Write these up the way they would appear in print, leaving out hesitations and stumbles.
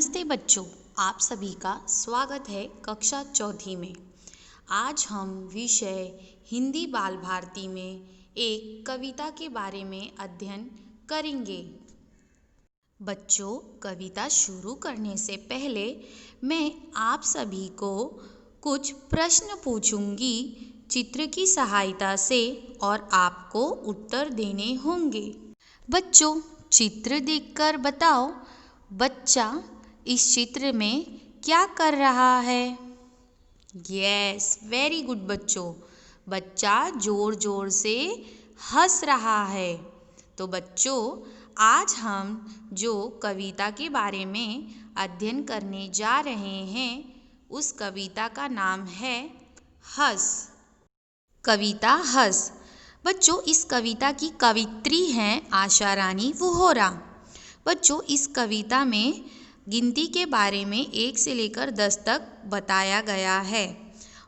नमस्ते बच्चों, आप सभी का स्वागत है कक्षा चौथी में। आज हम विषय हिंदी बाल भारती में एक कविता के बारे में अध्ययन करेंगे। बच्चों, कविता शुरू करने से पहले मैं आप सभी को कुछ प्रश्न पूछूंगी चित्र की सहायता से और आपको उत्तर देने होंगे। बच्चों, चित्र देखकर बताओ, बच्चा इस चित्र में क्या कर रहा है? यस, वेरी गुड बच्चों, बच्चा जोर जोर से हंस रहा है। तो बच्चों, आज हम जो कविता के बारे में अध्ययन करने जा रहे हैं उस कविता का नाम है हंस। कविता हंस। बच्चों, इस कविता की कवित्री हैं आशा रानी वोहरा। बच्चों, इस कविता में गिनती के बारे में 1 से लेकर 10 तक बताया गया है।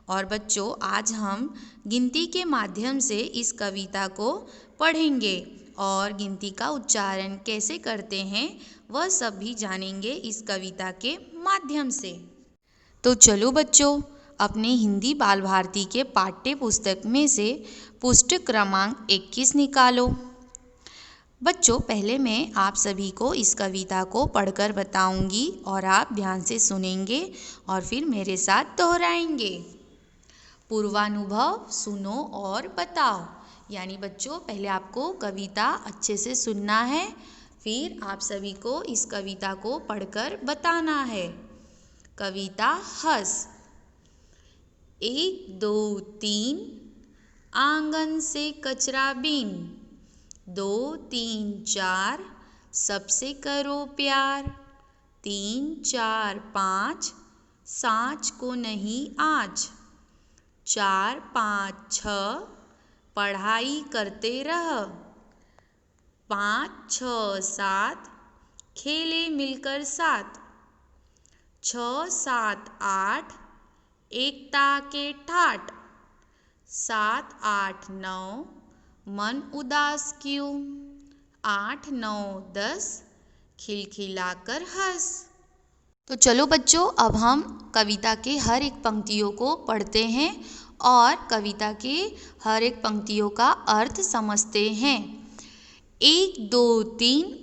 और बच्चों, आज हम गिनती के माध्यम से इस कविता को पढ़ेंगे और गिनती का उच्चारण कैसे करते हैं वह सब भी जानेंगे इस कविता के माध्यम से। तो चलो बच्चों, अपने हिंदी बाल भारती के पाठ्य पुस्तक में से पृष्ठ क्रमांक 21 निकालो। बच्चों, पहले मैं आप सभी को इस कविता को पढ़कर बताऊंगी और आप ध्यान से सुनेंगे और फिर मेरे साथ दोहराएंगे। पूर्वानुभव सुनो और बताओ। यानी बच्चों, पहले आपको कविता अच्छे से सुनना है, फिर आप सभी को इस कविता को पढ़कर बताना है। कविता हंस। 1 2 3 आंगन से कचरा बीन। 2 3 4 सबसे करो प्यार। 3 4 5 सांच को नहीं आँच। 4 5 6 पढ़ाई करते रह। 5 6 7 खेले मिलकर साथ। 6 7 8 एकता के ठाठ। 7 8 9 मन उदास क्यों। 8 9 10 खिलखिलाकर हंस। तो चलो बच्चों, अब हम कविता के हर एक पंक्तियों को पढ़ते हैं और कविता के हर एक पंक्तियों का अर्थ समझते हैं। 1 2 3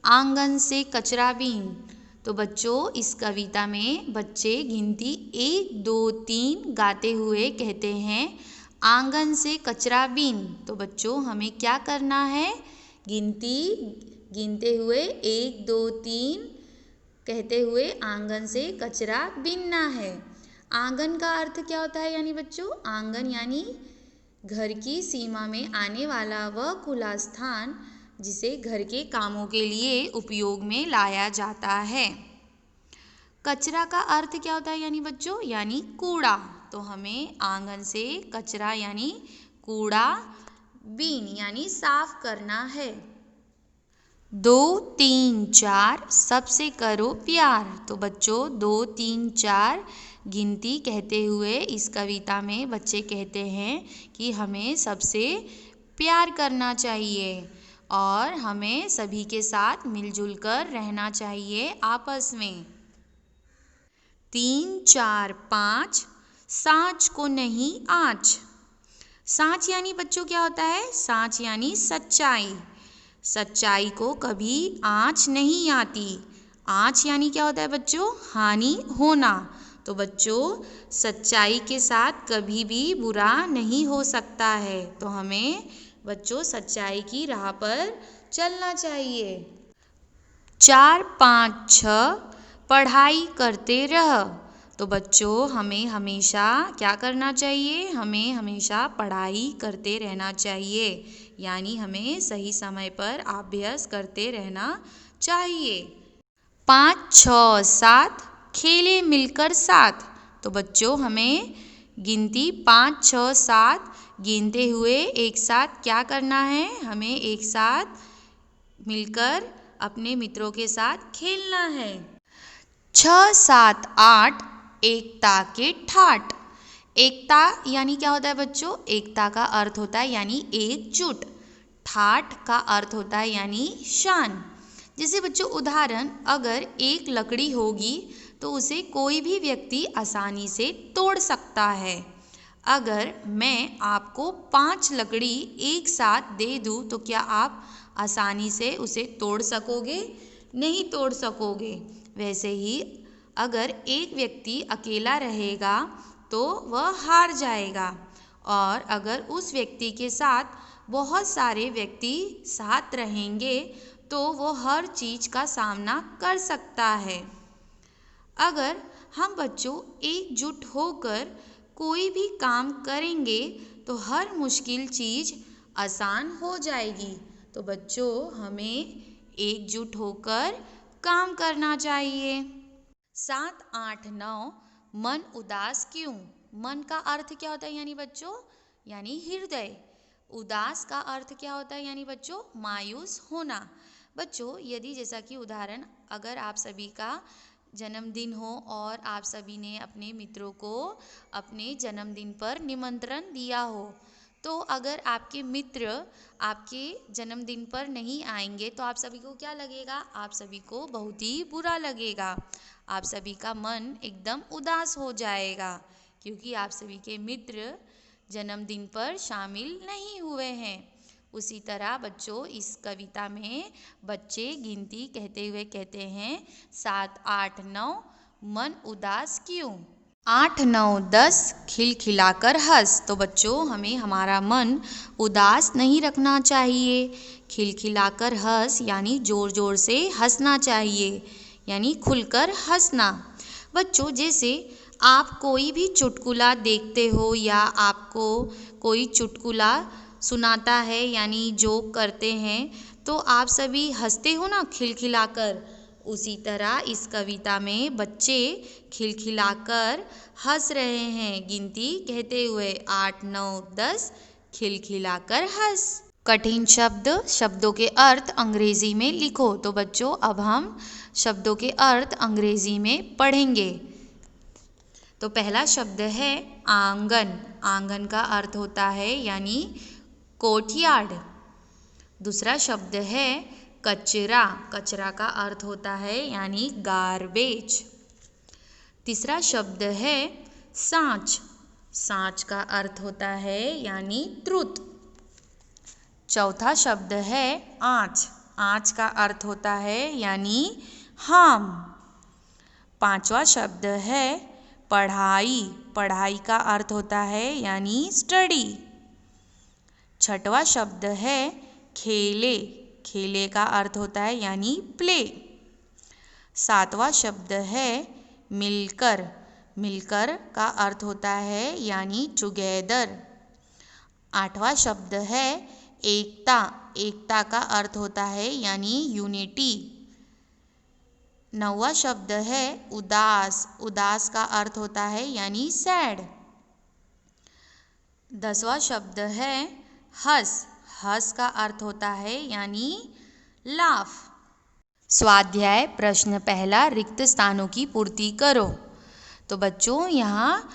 आंगन से कचरा बीन। तो बच्चों, इस कविता में बच्चे गिनती 1 2 3 गाते हुए कहते हैं आंगन से कचरा बीन। तो बच्चों, हमें क्या करना है? गिनती गिनते हुए 1 2 3 कहते हुए आंगन से कचरा बीनना है। आंगन का अर्थ क्या होता है? यानी बच्चों, आंगन यानी घर की सीमा में आने वाला वह खुला स्थान जिसे घर के कामों के लिए उपयोग में लाया जाता है। कचरा का अर्थ क्या होता है? यानी बच्चों, यानी कूड़ा। तो हमें आंगन से कचरा यानी कूड़ा बीन यानी साफ करना है। 2 3 4 सबसे करो प्यार। तो बच्चों, 2 3 4 गिनती कहते हुए इस कविता में बच्चे कहते हैं कि हमें सबसे प्यार करना चाहिए और हमें सभी के साथ मिलजुल कर रहना चाहिए आपस में। 3 4 5 सांच को नहीं आँच। सांच यानी बच्चों क्या होता है? सांच यानी सच्चाई। सच्चाई को कभी आँच नहीं आती। आँच यानी क्या होता है बच्चों? हानि होना। तो बच्चों, सच्चाई के साथ कभी भी बुरा नहीं हो सकता है। तो हमें बच्चों सच्चाई की राह पर चलना चाहिए। 4 5 6 पढ़ाई करते रह। तो बच्चों, हमें हमेशा क्या करना चाहिए? हमें हमेशा पढ़ाई करते रहना चाहिए, यानी हमें सही समय पर अभ्यास करते रहना चाहिए। 5 6 7 खेले मिलकर साथ। तो बच्चों, हमें गिनती 5 6 7 गिनते हुए एक साथ क्या करना है? हमें एक साथ मिलकर अपने मित्रों के साथ खेलना है। 6 7 8 एकता के ठाठ। एकता यानी क्या होता है बच्चों? एकता का अर्थ होता है यानी एकजुट। ठाठ का अर्थ होता है यानी शान। जैसे बच्चों उदाहरण, अगर एक लकड़ी होगी तो उसे कोई भी व्यक्ति आसानी से तोड़ सकता है। अगर मैं आपको 5 लकड़ी एक साथ दे दूँ तो क्या आप आसानी से उसे तोड़ सकोगे? नहीं तोड़ सकोगे। वैसे ही अगर एक व्यक्ति अकेला रहेगा तो वह हार जाएगा, और अगर उस व्यक्ति के साथ बहुत सारे व्यक्ति साथ रहेंगे तो वो हर चीज़ का सामना कर सकता है। अगर हम बच्चों एकजुट होकर कोई भी काम करेंगे तो हर मुश्किल चीज़ आसान हो जाएगी। तो बच्चों हमें एकजुट होकर काम करना चाहिए। 7, 8, 9 मन उदास क्यों? मन का अर्थ क्या होता है यानी बच्चों? यानी हृदय। उदास का अर्थ क्या होता है यानी बच्चों? मायूस होना। बच्चों यदि जैसा कि उदाहरण, अगर आप सभी का जन्मदिन हो और आप सभी ने अपने मित्रों को अपने जन्मदिन पर निमंत्रण दिया हो, तो अगर आपके मित्र आपके जन्मदिन पर नहीं आएंगे तो आप सभी को क्या लगेगा? आप सभी को बहुत ही बुरा लगेगा। आप सभी का मन एकदम उदास हो जाएगा क्योंकि आप सभी के मित्र जन्मदिन पर शामिल नहीं हुए हैं। उसी तरह बच्चों इस कविता में बच्चे गिनती कहते हुए कहते हैं 7, 8, 9 मन उदास क्यों? 8, 9, 10 खिलखिलाकर हंस। तो बच्चों हमें हमारा मन उदास नहीं रखना चाहिए। खिलखिलाकर हंस यानी ज़ोर ज़ोर से हंसना चाहिए, यानी खुलकर हंसना। बच्चों जैसे आप कोई भी चुटकुला देखते हो या आपको कोई चुटकुला सुनाता है यानी जोक करते हैं तो आप सभी हंसते हो ना खिलखिलाकर। उसी तरह इस कविता में बच्चे खिलखिलाकर हंस रहे हैं गिनती कहते हुए 8, 9, 10 खिलखिलाकर हंस। कठिन शब्द, शब्दों के अर्थ अंग्रेजी में लिखो। तो बच्चों अब हम शब्दों के अर्थ अंग्रेजी में पढ़ेंगे। तो पहला शब्द है आंगन। आंगन का अर्थ होता है यानी कोर्टयार्ड। दूसरा शब्द है कचरा। कचरा का अर्थ होता है यानी गार्बेज। तीसरा शब्द है सांच। सांच का अर्थ होता है यानी ट्रुथ। चौथा शब्द है आँच। आँच का अर्थ होता है यानी हार्म। पांचवा शब्द है पढ़ाई। पढ़ाई का अर्थ होता है यानी स्टडी। छठवा शब्द है खेले। खेले का अर्थ होता है यानी प्ले। सातवां शब्द है मिलकर। मिलकर का अर्थ होता है यानी टुगेदर। आठवां शब्द है एकता। एकता का अर्थ होता है यानी यूनिटी। नौवां शब्द है उदास। उदास का अर्थ होता है यानी सैड। 10वां शब्द है हंस। हंस का अर्थ होता है यानी लाफ। स्वाध्याय प्रश्न पहला, रिक्त स्थानों की पूर्ति करो। तो बच्चों यहाँ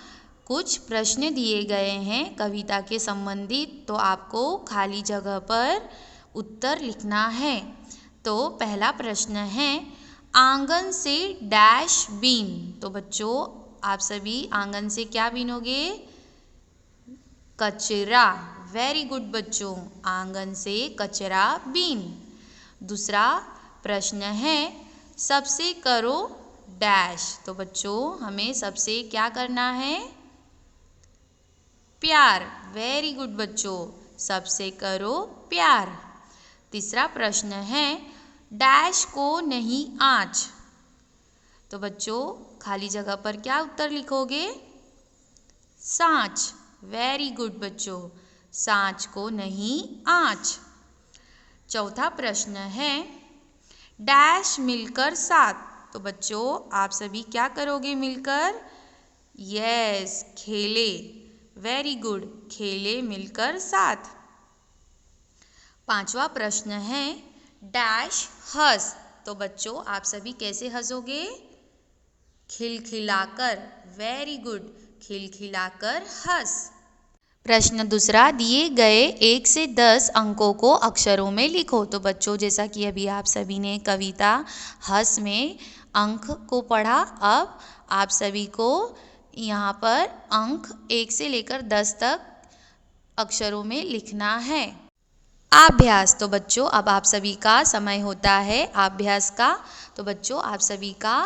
कुछ प्रश्न दिए गए हैं कविता के संबंधित, तो आपको खाली जगह पर उत्तर लिखना है। तो पहला प्रश्न है आंगन से डैश बीन। तो बच्चों आप सभी आंगन से क्या बीनोगे? कचरा। वेरी गुड बच्चों, आंगन से कचरा बीन। दूसरा प्रश्न है सबसे करो डैश। तो बच्चों हमें सबसे क्या करना है? प्यार। वेरी गुड बच्चों, सबसे करो प्यार। तीसरा प्रश्न है डैश को नहीं आँच। तो बच्चों खाली जगह पर क्या उत्तर लिखोगे? सांच। वेरी गुड बच्चों, सांच को नहीं आँच। चौथा प्रश्न है डैश मिलकर साथ। तो बच्चों आप सभी क्या करोगे मिलकर? यस, खेले। वेरी गुड, खेले मिलकर साथ। पांचवा प्रश्न है डैश हंस। तो बच्चों आप सभी कैसे हंसोगे? खिलखिलाकर। वेरी गुड, खिलखिलाकर हंस। प्रश्न दूसरा, दिए गए 1 से 10 अंकों को अक्षरों में लिखो। तो बच्चों, जैसा कि अभी आप सभी ने कविता हंस में अंक को पढ़ा, अब आप सभी को यहाँ पर अंक 1 से लेकर 10 तक अक्षरों में लिखना है। अभ्यास। तो बच्चों, अब आप सभी का समय होता है अभ्यास का। तो बच्चों, आप सभी का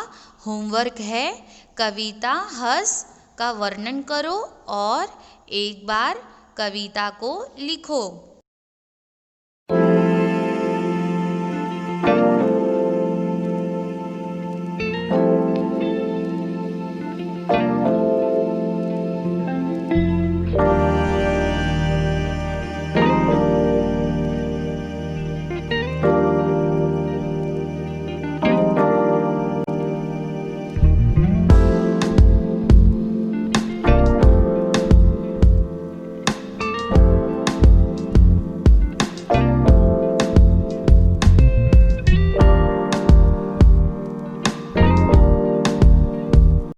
होमवर्क है, कविता हंस का वर्णन करो और एक बार कविता को लिखो।